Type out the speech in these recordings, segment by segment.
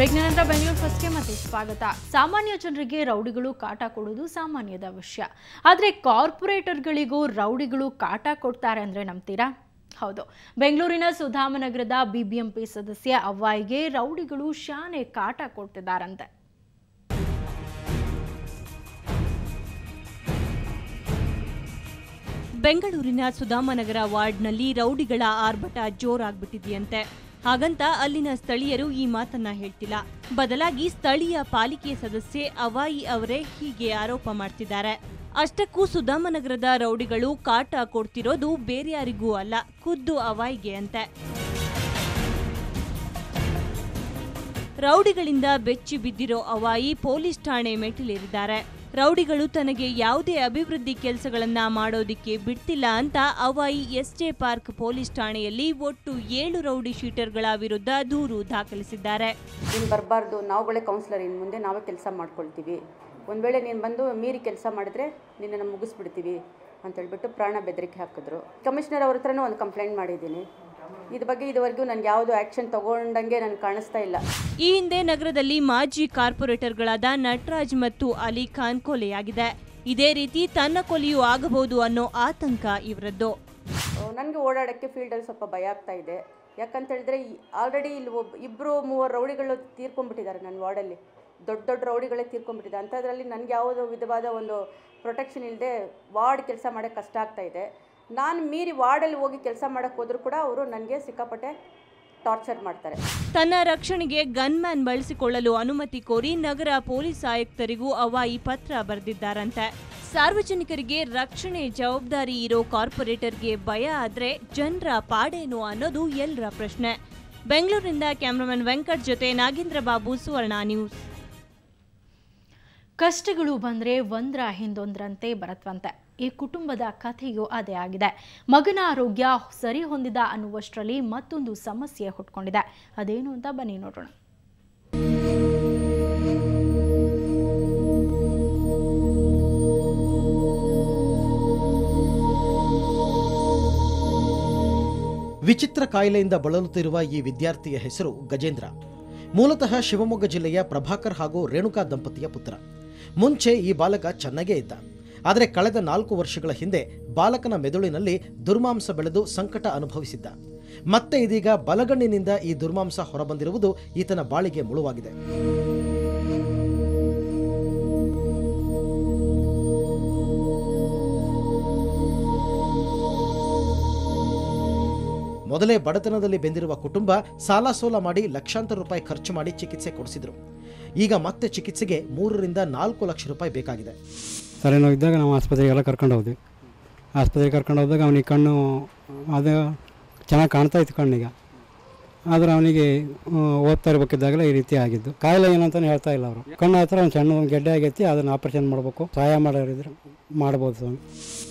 Break ನಂತರ ಬೆಂಗಳೂರು ಫಸ್ಟ್ಗೆ ಮತ್ತೆ ಸ್ವಾಗತ. ಸಾಮಾನ್ಯ ಜನರಿಗೆ ರೌಡಿಗಳು ಕಾಟ ಕೊಡೋದು ಸಾಮಾನ್ಯದ ವಿಷಯ. ಆದರೆ ಕಾರ್ಪೊರೇಟರ್ಗಳಿಗೂ ರೌಡಿಗಳು ಕಾಟ ಕೊಡ್ತಾರೆ ಅಂದರೆ ನಂಬ್ತೀರಾ? ಹೌದು, ಬೆಂಗಳೂರಿನ ಸುಧಾಮನಗರದ ಬಿಬಿಎಂಪಿ ಸದಸ್ಯ ಅವ್ವಾಯಿಗೆ ರೌಡಿಗಳು ಶಾನೆ ಕಾಟ ಕೊಡ್ತಿದ್ದಾರಂತೆ. ಬೆಂಗಳೂರಿನ ಸುಧಾಮನಗರ ವಾರ್ಡ್ನಲ್ಲಿ ರೌಡಿಗಳ ಆರ್ಭಟ ಜೋರಾಗ್ಬಿಟ್ಟಿದೆಯಂತೆ. ಹಾಗಂತ ಅಲ್ಲಿನ ಸ್ಥಳೀಯರು ಈ ಮಾತನ್ನ ಹೇಳ್ತಿಲ್ಲ. ಬದಲಾಗಿ ಸ್ಥಳೀಯ ಪಾಲಿಕೆ ಸದಸ್ಯೆ ಅವ್ವಾಯಿ ಅವರೇ ಹೀಗೆ ಆರೋಪ ಮಾಡ್ತಿದ್ದಾರೆ. ಅಷ್ಟಕ್ಕೂ ಸುಧಾಮನಗರದ ರೌಡಿಗಳು ಕಾಟ ಕೊಡ್ತಿರೋದು ಬೇರ್ಯಾರಿಗೂ ಅಲ್ಲ, ಖುದ್ದು ಅವ್ವಾಯಿಗೆ ಅಂತೆ. ರೌಡಿಗಳಿಂದ ಬೆಚ್ಚಿ ಬಿದ್ದಿರೋ ಅವ್ವಾಯಿ ಪೊಲೀಸ್ ಠಾಣೆ ಮೆಟ್ಟಿಲೇರಿದ್ದಾರೆ. ರೌಡಿಗಳು ತನಗೆ ಯಾವುದೇ ಅಭಿವೃದ್ಧಿ ಕೆಲಸಗಳನ್ನ ಮಾಡೋದಿಕ್ಕೆ ಬಿಡ್ತಿಲ್ಲ ಅಂತ ಅವ್ವಾಯಿ ಎಸ್ಜೆ ಪಾರ್ಕ್ ಪೊಲೀಸ್ ಠಾಣೆಯಲ್ಲಿ ಒಟ್ಟು 7 ರೌಡಿ ಶೀಟರ್ಗಳ ವಿರುದ್ಧ ದೂರು ದಾಖಲಿಸಿದ್ದಾರೆ. ನೀನು ಬರಬಾರ್ದು, ನಾವುಗಳೇ ಕೌನ್ಸಿಲರ್, ಇನ್ನು ಮುಂದೆ ನಾವೇ ಕೆಲಸ ಮಾಡ್ಕೊಳ್ತೀವಿ, ಒಂದು ವೇಳೆ ನೀನು ಬಂದು ಮೀರಿ ಕೆಲಸ ಮಾಡಿದ್ರೆ ನಿನ್ನನ್ನು ಮುಗಿಸ್ಬಿಡ್ತೀವಿ ಅಂತ ಹೇಳ್ಬಿಟ್ಟು ಪ್ರಾಣ ಬೆದರಿಕೆ ಹಾಕಿದ್ರು. ಕಮಿಷನರ್ ಅವ್ರ ಹತ್ರನೂ ಒಂದು ಕಂಪ್ಲೇಂಟ್ ಮಾಡಿದ್ದೀನಿ. ಇದ್ರ ಬಗ್ಗೆ ಇದುವರೆಗೂ ನನಗೆ ಯಾವುದು ಆಕ್ಷನ್ ತಗೊಂಡಂಗೆ ನನಗೆ ಕಾಣಿಸ್ತಾ ಇಲ್ಲ. ಈ ಹಿಂದೆ ನಗರದಲ್ಲಿ ಮಾಜಿ ಕಾರ್ಪೊರೇಟರ್ಗಳಾದ ನಟರಾಜ್ ಮತ್ತು ಅಲಿ ಖಾನ್ ಕೊಲೆಯಾಗಿದೆ. ಇದೇ ರೀತಿ ತನ್ನ ಕೊಲೆಯೂ ಆಗಬಹುದು ಅನ್ನೋ ಆತಂಕ ಇವರದ್ದು. ನನಗೆ ಓಡಾಡೋಕ್ಕೆ ಫೀಲ್ಡಲ್ಲಿ ಸ್ವಲ್ಪ ಭಯ ಆಗ್ತಾ ಇದೆ. ಯಾಕಂತ ಹೇಳಿದ್ರೆ ಆಲ್ರೆಡಿ ಇಲ್ಲಿ 2-3 ರೌಡಿಗಳು ತೀರ್ಕೊಂಡ್ಬಿಟ್ಟಿದ್ದಾರೆ. ನನ್ನ ವಾರ್ಡಲ್ಲಿ ದೊಡ್ಡ ರೌಡಿಗಳೇ ತೀರ್ಕೊಂಡ್ಬಿಟ್ಟಿದ್ದಾರೆ. ಅಂಥದ್ರಲ್ಲಿ ನನಗೆ ಯಾವುದೋ ವಿಧವಾದ ಒಂದು ಪ್ರೊಟೆಕ್ಷನ್ ಇಲ್ಲದೆ ವಾರ್ಡ್ ಕೆಲಸ ಮಾಡೋಕ್ಕೆ ಕಷ್ಟ ಆಗ್ತಾ ಇದೆ. ನಾನು ಮೀರಿ ವಾರ್ಡಲ್ಲಿ ಹೋಗಿ ಕೆಲಸ ಮಾಡೋಕ್ಕೆ ಹೋದರೂ ಕೂಡ ಅವರು ನನಗೆ ಸಿಕ್ಕಾಪಟ್ಟೆ ಟಾರ್ಚರ್ ಮಾಡ್ತಾರೆ. ತನ್ನ ರಕ್ಷಣೆಗೆ ಗನ್ಮ್ಯಾನ್ ಬಳಸಿಕೊಳ್ಳಲು ಅನುಮತಿ ಕೋರಿ ನಗರ ಪೊಲೀಸ್ ಆಯುಕ್ತರಿಗೂ ಅವ್ವಾಯಿ ಪತ್ರ ಬರೆದಿದ್ದಾರಂತೆ. ಸಾರ್ವಜನಿಕರಿಗೆ ರಕ್ಷಣೆ ಜವಾಬ್ದಾರಿ ಇರೋ ಕಾರ್ಪೊರೇಟರ್ಗೆ ಭಯ ಆದ್ರೆ ಜನರ ಪಾಡೇನು ಅನ್ನೋದು ಎಲ್ಲರ ಪ್ರಶ್ನೆ. ಬೆಂಗಳೂರಿನಿಂದ ಕ್ಯಾಮರಾಮನ್ ವೆಂಕಟ್ ಜೊತೆ ನಾಗೇಂದ್ರ ಬಾಬು, ಸುವರ್ಣ ನ್ಯೂಸ್. ಕಷ್ಟಗಳು ಬಂದರೆ ಒಂದರ ಹಿಂದೊಂದರಂತೆ ಬರತ್ವಂತೆ. ಈ ಕುಟುಂಬದ ಕಥೆಯೂ ಅದೇ ಆಗಿದೆ. ಮಗನ ಆರೋಗ್ಯ ಸರಿ ಹೊಂದಿದ ಅನ್ನುವಷ್ಟರಲ್ಲಿ ಮತ್ತೊಂದು ಸಮಸ್ಯೆ ಹುಟ್ಕೊಂಡಿದೆ. ಅದೇನು ಅಂತ ಬನ್ನಿ ನೋಡೋಣ. ವಿಚಿತ್ರ ಕಾಯಿಲೆಯಿಂದ ಬಳಲುತ್ತಿರುವ ಈ ವಿದ್ಯಾರ್ಥಿಯ ಹೆಸರು ಗಜೇಂದ್ರ. ಮೂಲತಃ ಶಿವಮೊಗ್ಗ ಜಿಲ್ಲೆಯ ಪ್ರಭಾಕರ್ ಹಾಗೂ ರೇಣುಕಾ ದಂಪತಿಯ ಪುತ್ರ. ಮುಂಚೆ ಈ ಬಾಲಕ ಚೆನ್ನಾಗೇ ಇದ್ದ. ಆದರೆ ಕಳೆದ 4 ವರ್ಷಗಳ ಹಿಂದೆ ಬಾಲಕನ ಮೆದುಳಿನಲ್ಲಿ ದುರ್ಮಾಂಸ ಬೆಳೆದು ಸಂಕಟ ಅನುಭವಿಸಿದ್ದ. ಮತ್ತೆ ಇದೀಗ ಬಲಗಣ್ಣಿನಿಂದ ಈ ದುರ್ಮಾಂಸ ಹೊರಬಂದಿರುವುದು ಈತನ ಬಾಳಿಗೆ ಮುಳುವಾಗಿದೆ. ಮೊದಲೇ ಬಡತನದಲ್ಲಿ ಬೆಂದಿರುವ ಕುಟುಂಬ ಸಾಲ ಸೋಲ ಮಾಡಿ ಲಕ್ಷಾಂತರ ರೂಪಾಯಿ ಖರ್ಚು ಮಾಡಿ ಚಿಕಿತ್ಸೆ ಕೊಡಿಸಿದ್ರು. ಈಗ ಮತ್ತೆ ಚಿಕಿತ್ಸೆಗೆ 3 ರಿಂದ 4 ಲಕ್ಷ ರೂಪಾಯಿ ಬೇಕಾಗಿದೆ. ತಲೆನೋವಿದ್ದಾಗ ನಾವು ಆಸ್ಪತ್ರೆಗೆಲ್ಲ ಕರ್ಕೊಂಡು ಹೋದ್ವಿ. ಆಸ್ಪತ್ರೆಗೆ ಕರ್ಕೊಂಡು ಹೋದಾಗ ಅವನಿಗೆ ಕಣ್ಣು ಅದು ಚೆನ್ನಾಗಿ ಕಾಣ್ತಾ ಇತ್ತು ಕಣ್ಣಿಗೆ. ಆದರೆ ಅವನಿಗೆ ಓದ್ತಾ ಇರಬೇಕಿದ್ದಾಗಲೇ ಈ ರೀತಿ ಆಗಿದ್ದು. ಕಾಯಿಲೆ ಏನಂತಾನೆ ಹೇಳ್ತಾ ಇಲ್ಲ ಅವರು. ಕಣ್ಣು ಹತ್ರ ಒಂದು ಸಣ್ಣ ಗೆಡ್ಡೆ ಆಗೈತಿ, ಅದನ್ನು ಆಪರೇಷನ್ ಮಾಡಬೇಕು. ಸಹಾಯ ಮಾಡೋರಿದ್ರೆ ಮಾಡ್ಬೋದು ಸ್ವಾಮಿ.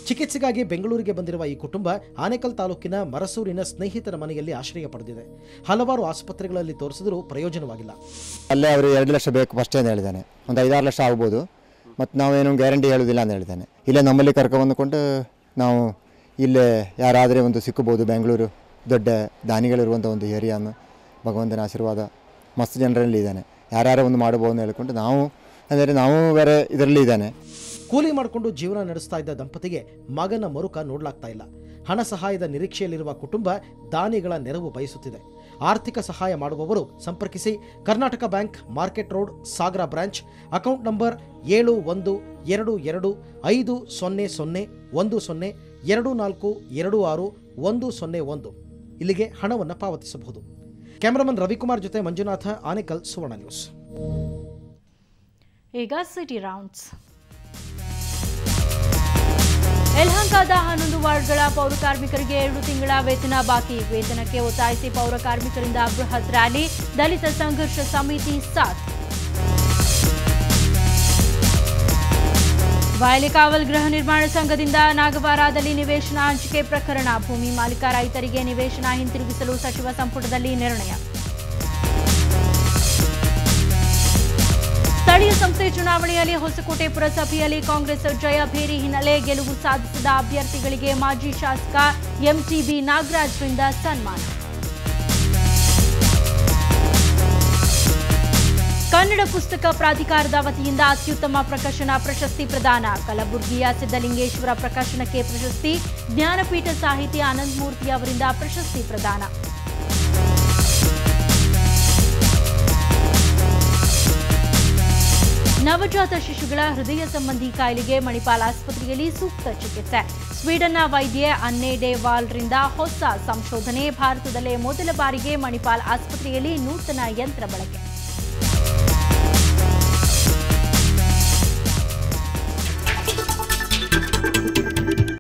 ಚಿಕಿತ್ಸೆಗಾಗಿ ಬೆಂಗಳೂರಿಗೆ ಬಂದಿರುವ ಈ ಕುಟುಂಬ ಆನೇಕಲ್ ತಾಲೂಕಿನ ಮರಸೂರಿನ ಸ್ನೇಹಿತರ ಮನೆಯಲ್ಲಿ ಆಶ್ರಯ ಪಡೆದಿದೆ. ಹಲವಾರು ಆಸ್ಪತ್ರೆಗಳಲ್ಲಿ ತೋರಿಸಿದ್ರೂ ಪ್ರಯೋಜನವಾಗಿಲ್ಲ. ಅಲ್ಲೇ ಅವರು 2 ಲಕ್ಷ ಬೇಕು ಫಸ್ಟ್ ಅಂತ ಹೇಳಿದ್ದಾನೆ. ಒಂದು 5-6 ಲಕ್ಷ ಆಗ್ಬೋದು. ಮತ್ತು ನಾವೇನು ಗ್ಯಾರಂಟಿ ಹೇಳೋದಿಲ್ಲ ಅಂತ ಹೇಳಿದ್ದಾನೆ. ಇಲ್ಲೇ ನಮ್ಮಲ್ಲಿ ಕರ್ಕೊಂಡ್ಬಂದುಕೊಂಡು ನಾವು ಇಲ್ಲೇ ಯಾರಾದರೆ ಒಂದು ಸಿಕ್ಕಬಹುದು. ಬೆಂಗಳೂರು ದೊಡ್ಡ ದಾನಿಗಳಿರುವಂಥ ಒಂದು ಏರಿಯಾನ ಭಗವಂತನ ಆಶೀರ್ವಾದ ಮಸ್ತ್ ಜನರಲ್ಲಿ ಇದ್ದಾನೆ. ಯಾರ್ಯಾರೋ ಒಂದು ಮಾಡ್ಬೋದು ಅಂತ ಹೇಳ್ಕೊಂಡು ನಾವು ಬೇರೆ ಇದರಲ್ಲಿ ಇದ್ದಾನೆ. ಕೂಲಿ ಮಾಡಿಕೊಂಡು ಜೀವನ ನಡೆಸ್ತಾ ಇದ್ದ ದಂಪತಿಗೆ ಮಗನ ಮರುಕ ನೋಡ್ಲಾಗ್ತಾ ಇಲ್ಲ. ಹಣ ಸಹಾಯದ ನಿರೀಕ್ಷೆಯಲ್ಲಿರುವ ಕುಟುಂಬ ದಾನಿಗಳ ನೆರವು ಬಯಸುತ್ತಿದೆ. ಆರ್ಥಿಕ ಸಹಾಯ ಮಾಡುವವರು ಸಂಪರ್ಕಿಸಿ. ಕರ್ನಾಟಕ ಬ್ಯಾಂಕ್, ಮಾರ್ಕೆಟ್ ರೋಡ್, ಸಾಗರ ಬ್ರಾಂಚ್, ಅಕೌಂಟ್ ನಂಬರ್ 712210102426 ಇಲ್ಲಿಗೆ ಹಣವನ್ನು ಪಾವತಿಸಬಹುದು. ಕ್ಯಾಮರಾಮನ್ ರವಿಕುಮಾರ್ ಜೊತೆ ಮಂಜುನಾಥ, ಆನೇಕಲ್, ಸುವರ್ಣ ನ್ಯೂಸ್. ಈಗ ಸಿಟಿ ರೌಂಡ್ಸ್. ಯಲಹಂಕದ 11 ವಾರ್ಡ್ಗಳ ಪೌರ ಕಾರ್ಮಿಕರಿಗೆ 2 ತಿಂಗಳ ವೇತನ ಬಾಕಿ. ವೇತನಕ್ಕೆ ಒತ್ತಾಯಿಸಿ ಪೌರ ಕಾರ್ಮಿಕರಿಂದ ಬೃಹತ್ ರ್ಯಾಲಿ. ದಲಿತ ಸಂಘರ್ಷ ಸಮಿತಿ ಸಾಥ್. ಬಾಯಲಿಕಾವಲ್ ಗೃಹ ನಿರ್ಮಾಣ ಸಂಘದಿಂದ ನಾಗವಾರದಲ್ಲಿ ನಿವೇಶನ ಹಂಚಿಕೆ ಪ್ರಕರಣ. ಭೂಮಿ ಮಾಲೀಕ ರೈತರಿಗೆ ನಿವೇಶನ ಹಿಂತಿರುಗಿಸಲು ಸಚಿವ ಸಂಪುಟದಲ್ಲಿ ನಿರ್ಣಯ. ಸ್ಥಳೀಯ ಸಂಸ್ಥೆ ಚುನಾವಣೆಯಲ್ಲಿ ಹೊಸಕೋಟೆ ಪುರಸಭೆಯಲ್ಲಿ ಕಾಂಗ್ರೆಸ್ ಜಯಭೇರಿ ಹಿನ್ನೆಲೆ ಗೆಲುವು ಸಾಧಿಸಿದ ಅಭ್ಯರ್ಥಿಗಳಿಗೆ ಮಾಜಿ ಶಾಸಕ ಎಂಟಿಬಿ ನಾಗರಾಜ್ರಿಂದ ಸನ್ಮಾನ. ಕನ್ನಡ ಪುಸ್ತಕ ಪ್ರಾಧಿಕಾರದ ವತಿಯಿಂದ ಅತ್ಯುತ್ತಮ ಪ್ರಕಾಶನ ಪ್ರಶಸ್ತಿ ಪ್ರದಾನ. ಕಲಬುರಗಿಯ ಸಿದ್ದಲಿಂಗೇಶ್ವರ ಪ್ರಕಾಶನಕ್ಕೆ ಪ್ರಶಸ್ತಿ. ಜ್ಞಾನಪೀಠ ಸಾಹಿತಿ ಅನಂತಮೂರ್ತಿ ಅವರಿಂದ ಪ್ರಶಸ್ತಿ ಪ್ರದಾನ. ನವಜಾತ ಶಿಶುಗಳ ಹೃದಯ ಸಂಬಂಧಿ ಕಾಯಿಲೆಗೆ ಮಣಿಪಾಲ್ ಆಸ್ಪತ್ರೆಯಲ್ಲಿ ಸೂಕ್ತ ಚಿಕಿತ್ಸೆ. ಸ್ವೀಡನ್ನ ವೈದ್ಯೆ ಅನ್ನೆ ಡೇವಾಲ್ರಿಂದ ಹೊಸ ಸಂಶೋಧನೆ. ಭಾರತದಲ್ಲೇ ಮೊದಲ ಬಾರಿಗೆ ಮಣಿಪಾಲ್ ಆಸ್ಪತ್ರೆಯಲ್ಲಿ ನೂತನ ಯಂತ್ರ ಬಳಕೆ.